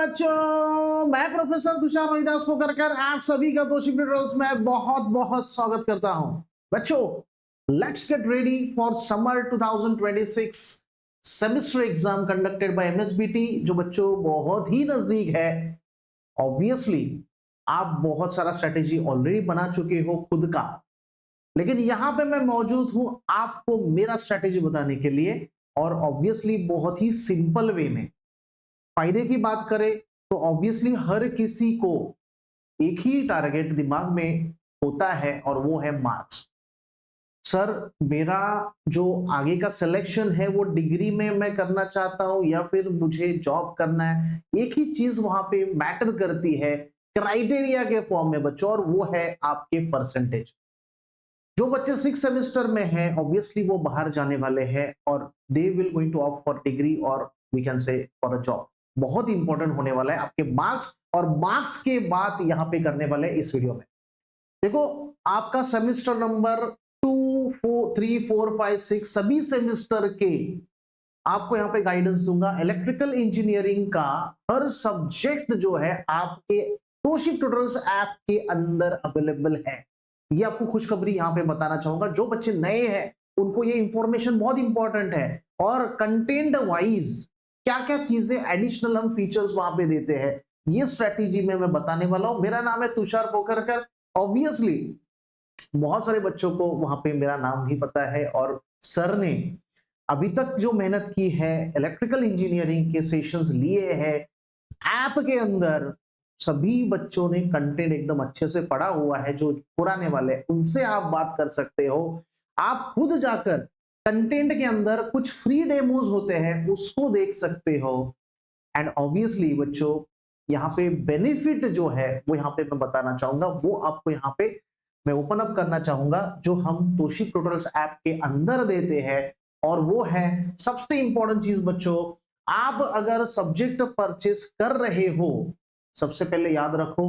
बच्चों, मैं प्रोफेसर तुषार रविदास पोकरकर आप सभी का तोशिक ट्यूटोरियल्स में बहुत बहुत स्वागत करता हूं। बच्चों, let's get ready for summer 2026 semester exam conducted by MSBT, जो बच्चों बहुत ही नजदीक है। ऑब्वियसली आप बहुत सारा स्ट्रेटेजी ऑलरेडी बना चुके हो खुद का, लेकिन यहां पे मैं मौजूद हूं आपको मेरा स्ट्रेटेजी बताने के लिए, और ऑब्वियसली बहुत ही सिंपल वे में। फायदे की बात करें तो ऑब्वियसली हर किसी को एक ही टारगेट दिमाग में होता है और वो है मार्क्स। सर, मेरा जो आगे का सिलेक्शन है वो डिग्री में मैं करना चाहता हूं या फिर मुझे जॉब करना है, एक ही चीज वहां पे मैटर करती है क्राइटेरिया के फॉर्म में बच्चों, और वो है आपके परसेंटेज। जो बच्चे 6 सेमेस्टर में हैं ऑब्वियसली वो बाहर जाने वाले हैं और they will going to opt for degree और we can say for a job. बहुत इंपॉर्टेंट होने वाला है आपके मार्क्स, और मार्क्स के बात यहां पे करने वाले इस वीडियो में। देखो, आपका सेमेस्टर नंबर 2, 4, 3, 4, 5, 6 सभी सेमेस्टर के आपको यहां पे गाइडेंस दूंगा। इलेक्ट्रिकल इंजीनियरिंग का हर सब्जेक्ट जो है आपके तोशिक ट्यूटोरियल्स ऐप के अंदर अवेलेबल है। ये आपको खुशखबरी यहां पे बताना चाहूंगा। जो बच्चे नए हैं उनको ये इंफॉर्मेशन बहुत इंपॉर्टेंट है, और कंटेंट वाइज क्या क्या चीजें एडिशनल हम फीचर्स वहां पे देते हैं, ये स्ट्रेटेजी में मैं बताने वाला हूं। मेरा नाम है तुषार पोकरकर। ऑब्वियसली बहुत सारे बच्चों को वहां पे मेरा नाम भी पता है, और सर ने अभी तक जो मेहनत की है, इलेक्ट्रिकल इंजीनियरिंग के सेशंस लिए हैं ऐप के अंदर, सभी बच्चों ने कंटेंट एकदम अच्छे से पढ़ा हुआ है। जो पुराने वाले उनसे आप बात कर सकते हो। आप खुद जाकर कंटेंट के अंदर कुछ फ्री डेमोज होते हैं उसको देख सकते हो। एंड ऑब्वियसली बच्चों, यहाँ पे बेनिफिट जो है वो यहाँ पे मैं बताना चाहूंगा, वो आपको यहाँ पे मैं ओपन अप करना चाहूंगा जो हम तोशिक ट्यूटोरियल्स ऐप के अंदर देते हैं। और वो है सबसे इंपॉर्टेंट चीज बच्चों, आप अगर सब्जेक्ट परचेस कर रहे हो, सबसे पहले याद रखो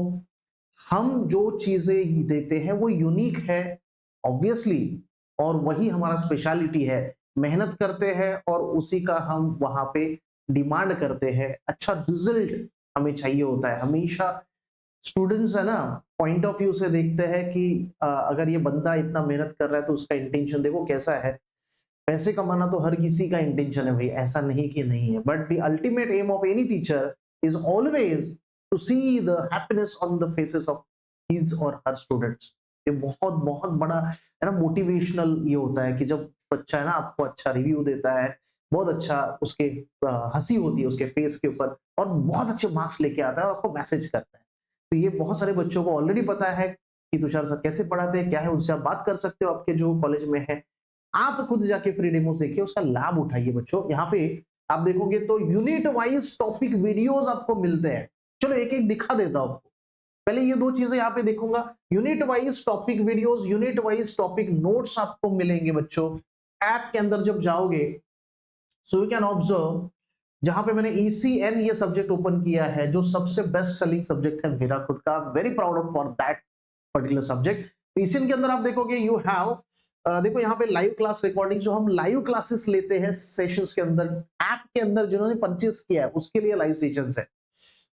हम जो चीजें देते हैं वो यूनिक है ऑब्वियसली, और वही हमारा स्पेशलिटी है। मेहनत करते हैं और उसी का हम वहां पे डिमांड करते हैं। अच्छा रिजल्ट हमें चाहिए होता है हमेशा। स्टूडेंट्स है ना, पॉइंट ऑफ व्यू से देखते हैं कि अगर ये बंदा इतना मेहनत कर रहा है तो उसका इंटेंशन देखो कैसा है। पैसे कमाना तो हर किसी का इंटेंशन है भाई, ऐसा नहीं कि नहीं है, but the ultimate aim of any teacher is always to see the happiness on the faces of his or her students. ये बहुत बहुत बड़ा है ना मोटिवेशनल ये होता है कि जब बच्चा है ना आपको अच्छा रिव्यू देता है, बहुत अच्छा उसके हंसी होती है उसके फेस के ऊपर, और बहुत अच्छे मार्क्स लेके आता है और आपको मैसेज करता है। तो ये बहुत सारे बच्चों को ऑलरेडी पता है कि तुषार सर कैसे पढ़ाते हैं, क्या है, उनसे आप बात कर सकते हो आपके जो कॉलेज में है। आप खुद जाके फ्री डेमोस देखिए, उसका लाभ उठाइए बच्चों। यहाँ पे आप देखोगे तो यूनिट वाइज टॉपिक वीडियोस आपको मिलते हैं। चलो एक एक दिखा देता हूं आपको। पहले ये दो चीजें यहाँ पे देखूंगा, unit wise topic videos, unit wise topic notes आपको मिलेंगे बच्चों। ऐप के अंदर जब जाओगे सो यू कैन ऑब्जर्व, जहां पे मैंने ECN ये सब्जेक्ट ओपन किया है, जो सबसे बेस्ट सेलिंग सब्जेक्ट है मेरा खुद का, very proud of for that particular subject. ECN के अंदर आप देखोगे यू हैव देखो यहाँ पे लाइव क्लास रिकॉर्डिंग, जो हम लाइव क्लासेस लेते हैं सेशंस के अंदर, ऐप के अंदर जिन्होंने परचेस किया है उसके लिए लाइव सेशंस है।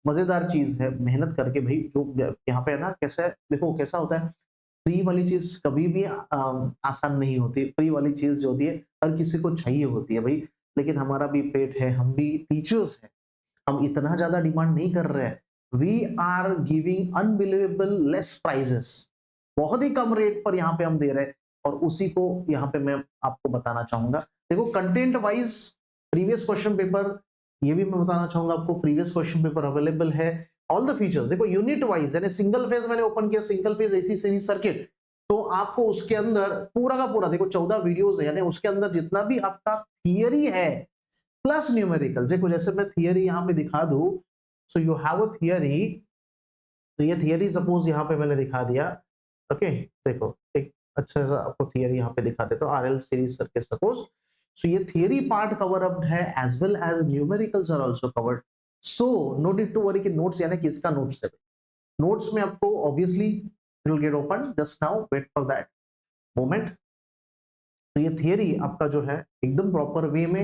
मजेदार चीज है, मेहनत करके भाई जो यहाँ पे है ना, कैसा है देखो कैसा होता है। फ्री वाली चीज कभी भी आसान नहीं होती। फ्री वाली चीज जो होती है हर किसी को चाहिए होती है भाई, लेकिन हमारा भी पेट है, हम भी टीचर्स हैं, हम इतना ज्यादा डिमांड नहीं कर रहे हैं। We are giving unbelievable less prices, बहुत ही कम रेट पर यहाँ पे हम दे रहे हैं, और उसी को यहाँ पे मैं आपको बताना चाहूंगा। देखो content wise previous question paper, ये भी मैं बताना चाहूंगा आपको, प्रीवियस क्वेश्चन पेपर अवेलेबल है। ऑल द फीचर्स देखो यूनिट वाइज, यानी सिंगल फेज मैंने ओपन किया, single phase AC series circuit, तो आपको उसके अंदर पूरा का पूरा देखो 14 वीडियोस है, यानी उसके अंदर जितना भी आपका थियरी है प्लस न्यूमेरिकल। देखो जैसे मैं थियरी यहाँ पे दिखा दूं, so you have a theory, तो ये थियरी सपोज यहाँ पे मैंने दिखा दिया। ओके, देखो एक अच्छा सा आपको थियरी यहाँ पे दिखा देता हूँ, RL series circuit suppose. So ये थियरी पार्ट कवर अप है, as well as numericals are also covered. So no need to worry कि नोट्स यानी किसका नोट्स है। नोट्स में आपको obviously it will get open, just now wait for that moment. तो ये थियरी आपका जो है एकदम प्रॉपर वे में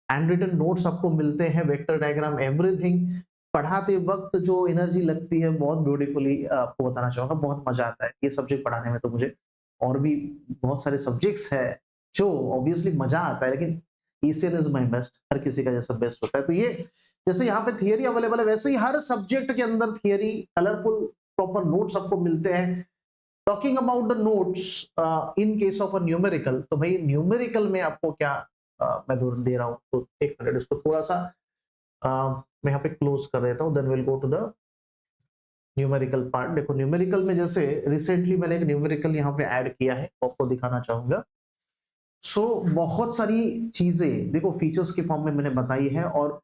हैंड रिटन नोट्स आपको मिलते हैं, वेक्टर डायग्राम एवरीथिंग। पढ़ाते वक्त जो एनर्जी लगती है बहुत ब्यूटीफुली आपको बताना चाहूंगा, बहुत मजा आता है ये सब्जेक्ट पढ़ाने में। तो मुझे और भी बहुत सारे सब्जेक्ट्स है जो ऑब्वियसली मजा आता है, लेकिन ईसीएन इज माय बेस्ट। हर किसी का जैसा बेस्ट होता है, तो ये जैसे यहाँ पे थियरी अवेलेबल है, वैसे ही हर सब्जेक्ट के अंदर थियरी, कलरफुल प्रॉपर नोट्स आपको मिलते हैं। Talking about the notes in case of a numerical, तो भाई न्यूमेरिकल में आपको क्या मैं दे रहा हूँ, तो एक मिनट इसको थोड़ा सा मैं यहाँ पे क्लोज कर देता हूँ, then will go to the numerical part. देखो न्यूमेरिकल में जैसे रिसेंटली मैंने एक न्यूमेरिकल यहाँ पे ऐड किया है, आपको दिखाना चाहूंगा। बहुत सारी चीजें देखो फीचर्स के फॉर्म में मैंने बताई है, और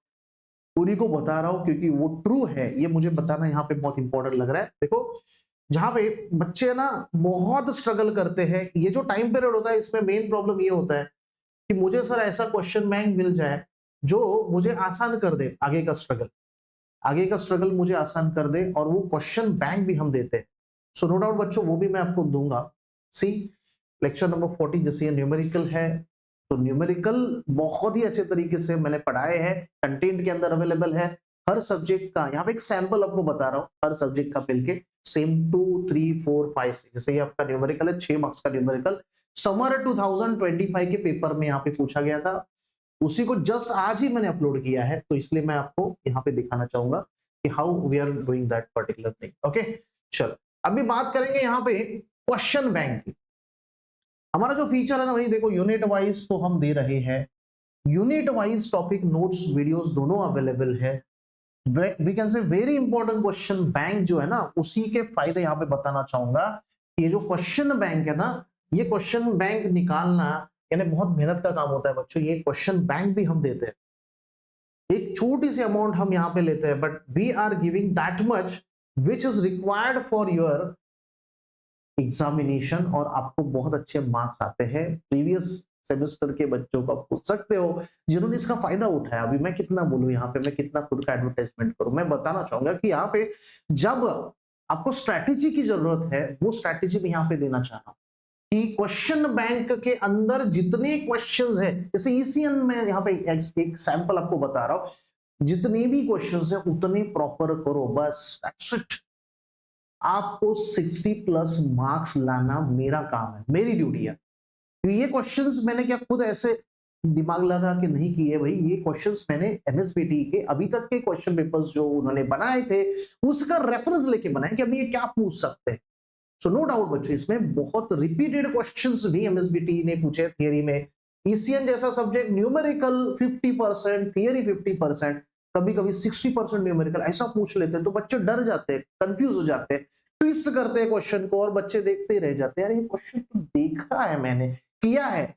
पूरी को बता रहा हूं क्योंकि वो ट्रू है, ये मुझे बताना यहाँ पे बहुत इंपॉर्टेंट लग रहा है। देखो जहां पे बच्चे ना बहुत स्ट्रगल करते हैं, ये जो टाइम पीरियड होता है इसमें मेन प्रॉब्लम ये होता है कि मुझे सर ऐसा क्वेश्चन बैंक मिल जाए जो मुझे आसान कर दे आगे का स्ट्रगल मुझे आसान कर दे, और वो क्वेश्चन बैंक भी हम देते हैं। सो नो डाउट बच्चों, वो भी मैं आपको दूंगा। सी लेक्चर नंबर 40 जैसे ये न्यूमेरिकल है, तो न्यूमेरिकल बहुत ही अच्छे तरीके से मैंने पढ़ाए हैं, कंटेंट के अंदर अवेलेबल है हर सब्जेक्ट का। यहाँ पे एक सैंपल आपको बता रहा हूँ हर सब्जेक्ट का मिलके, सेम 2 3 4 5 6, जैसे ये आपका न्यूमेरिकल है 6 मार्क्स का न्यूमेरिकल, समर 2025 के पेपर में यहाँ पे पूछा गया था, उसी को जस्ट आज ही मैंने अपलोड किया है, तो इसलिए मैं आपको यहाँ पे दिखाना चाहूंगा कि how we are doing that particular thing. Okay चलो, अभी बात करेंगे यहाँ पे क्वेश्चन बैंक की। हमारा जो फीचर है ना भाई, देखो यूनिट वाइज तो हम दे रहे हैं, unit wise topic notes videos दोनों अवेलेबल है। We can say very important question bank जो है ना, उसी के फायदे यहाँ पे बताना चाहूंगा। ये जो क्वेश्चन बैंक है ना, ये क्वेश्चन बैंक निकालना यानी बहुत मेहनत का काम होता है बच्चों। ये क्वेश्चन बैंक भी हम देते हैं, एक छोटी सी अमाउंट हम यहाँ पे लेते हैं, but we are giving that much which is required for your examination, और आपको बहुत अच्छे मार्क्स आते हैं। प्रीवियस सेमेस्टर के बच्चों को आप पूछ सकते हो जिन्होंने इसका फायदा उठाया। अभी मैं कितना बोलूं यहाँ पे, मैं कितना खुद का एडवर्टाइजमेंट करूं, मैं बताना चाहूंगा कि यहाँ पे जब आपको स्ट्रैटेजी की जरूरत है, वो स्ट्रैटेजी भी यहाँ पे देना चाह रहा हूं कि क्वेश्चन बैंक के अंदर जितने क्वेश्चंस है, जैसे ईसीएन में यहाँ पे एक सैंपल आपको बता रहा हूं, जितने भी क्वेश्चंस है उतने प्रॉपर करो, बस दैट्स इट। आपको 60+ मार्क्स लाना मेरा काम है, मेरी ड्यूटी है। तो ये क्वेश्चंस मैंने क्या खुद ऐसे दिमाग लगा के नहीं किए भाई, ये क्वेश्चंस मैंने एमएसबीटी के अभी तक के क्वेश्चन पेपर्स जो उन्होंने बनाए थे उसका रेफरेंस लेके बनाए कि अभी ये क्या पूछ सकते हैं। सो नो डाउट बच्चों, इसमें बहुत रिपीटेड क्वेश्चंस भी एमएसबीटी ने पूछे थियरी में। ईसीएन जैसा सब्जेक्ट न्यूमेरिकल 50%, थियरी 50%, कभी कभी 60% न्यूमेरिकल, ऐसा पूछ लेते हैं तो बच्चे डर जाते हैं, कंफ्यूज हो जाते हैं, ट्विस्ट करते हैं क्वेश्चन को, और बच्चे देखते ही रह जाते हैं, यार ये क्वेश्चन तो देखा है मैंने, किया है,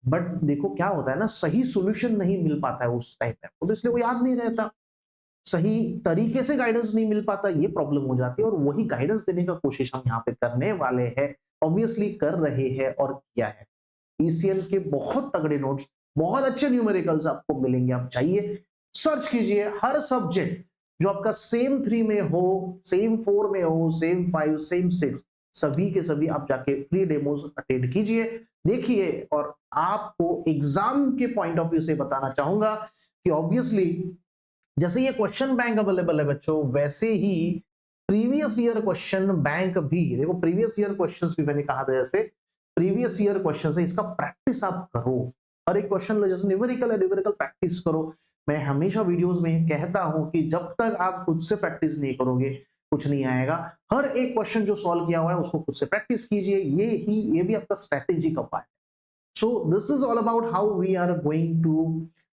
बट देखो क्या होता है ना, सही सॉल्यूशन नहीं मिल पाता है उस टाइम पे, तो इसलिए वो याद नहीं रहता, सही तरीके से गाइडेंस नहीं मिल पाता, ये प्रॉब्लम हो जाती है। और वही गाइडेंस देने का कोशिश हम यहाँ पे करने वाले हैं, ऑब्वियसली कर रहे हैं और किया है। ईसीएन के बहुत तगड़े नोट्स, बहुत अच्छे न्यूमेरिकल्स आपको मिलेंगे, आप चाहिए सर्च कीजिए हर सब्जेक्ट जो आपका सेम 3 में हो, सेम 4 में हो, सेम 5, सेम 6, सभी के सभी आप जाके फ्री डेमोस अटेंड कीजिए, देखिए। और आपको एग्जाम के पॉइंट ऑफ व्यू से बताना चाहूंगा कि ऑब्वियसली जैसे ये क्वेश्चन बैंक अवेलेबल है बच्चों, वैसे ही प्रीवियस ईयर क्वेश्चन बैंक भी, देखो प्रीवियस ईयर क्वेश्चंस भी मैंने कहा था, जैसे प्रीवियस ईयर क्वेश्चन है, इसका प्रैक्टिस आप करो। हर एक क्वेश्चन जैसे न्यूमेरिकल है, न्यूमेरिकल प्रैक्टिस करो। मैं हमेशा वीडियोस में कहता हूं कि जब तक आप खुद से प्रैक्टिस नहीं करोगे कुछ नहीं आएगा। हर एक क्वेश्चन जो सॉल्व किया हुआ है उसको खुद से प्रैक्टिस कीजिए, ये भी आपका स्ट्रेटेजी का पार्ट है। So this is all about how we are going to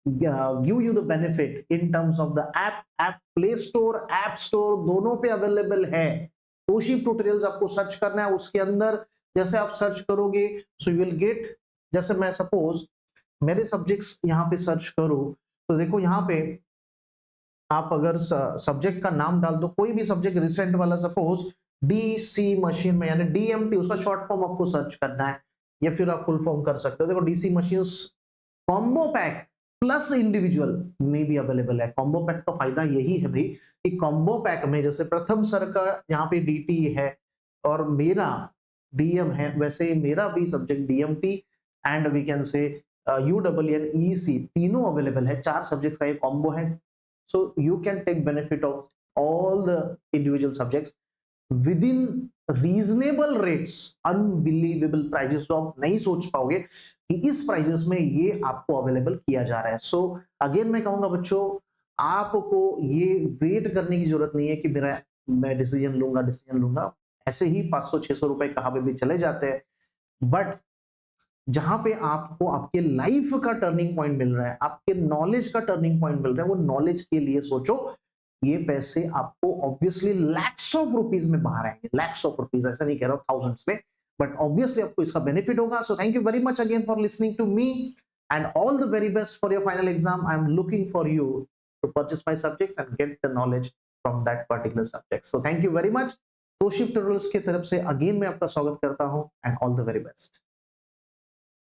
give you the benefit in terms of the app Play Store, App Store दोनों पे अवेलेबल है। तोशिब ट्यूटोरियल्स आपको सर्च करना है, उसके अंदर जैसे आप सर्च करोगे सो यू विल गेट, जैसे मैं सपोज मेरे सब्जेक्ट्स यहाँ पे सर्च करूँ तो देखो यहाँ पे आप अगर सब्जेक्ट का नाम डाल दो, कोई भी सब्जेक्ट रिसेंट वाला, सपोज डीसी मशीन में यानी डीएमटी, उसका शॉर्ट फॉर्म आपको सर्च करना है, या फिर आप फुल फॉर्म कर सकते हो। देखो DC machines combo pack plus individual में भी अवेलेबल है। कॉम्बो पैक का फायदा यही है भाई कि कॉम्बो पैक में जैसे प्रथम सर का यहाँ पे डीटी है और मेरा डीएम है, वैसे मेरा भी subject DMT and we can say UWN EC तीनों अवेलेबल है। 4 सब्जेक्ट्स का ये कॉम्बो है, so you can take benefit of all the individual subjects within reasonable rates, unbelievable prices। तो आप नहीं सोच पाओगे कि इस प्राइजेस में ये आपको अवेलेबल किया जा रहा है। सो अगेन मैं कहूंगा बच्चों, आपको ये वेट करने की जरूरत नहीं है कि मैं डिसीजन लूंगा। ऐसे ही 500-600 रुपए कहाँ पे भी चले जाते हैं, बट जहां पे आपको आपके लाइफ का टर्निंग पॉइंट मिल रहा है, आपके नॉलेज का टर्निंग पॉइंट मिल रहा है, वो नॉलेज के लिए सोचो। ये पैसे आपको ऑब्वियसली लैक्स ऑफ रुपीज में बाहर आएंगे, लैक्स ऑफ रुपीज, ऐसा नहीं कह रहा हूं थाउजेंड्स में, बट ऑब्वियसली आपको इसका बेनिफिट होगा। So thank you very much again for listening to me and all the very best for your final exam. I am looking for you to purchase my subjects and get the knowledge from that particular subject. So thank you very much. तोशिब tutorials की तरफ से again मैं आपका स्वागत करता हूं and all the very best.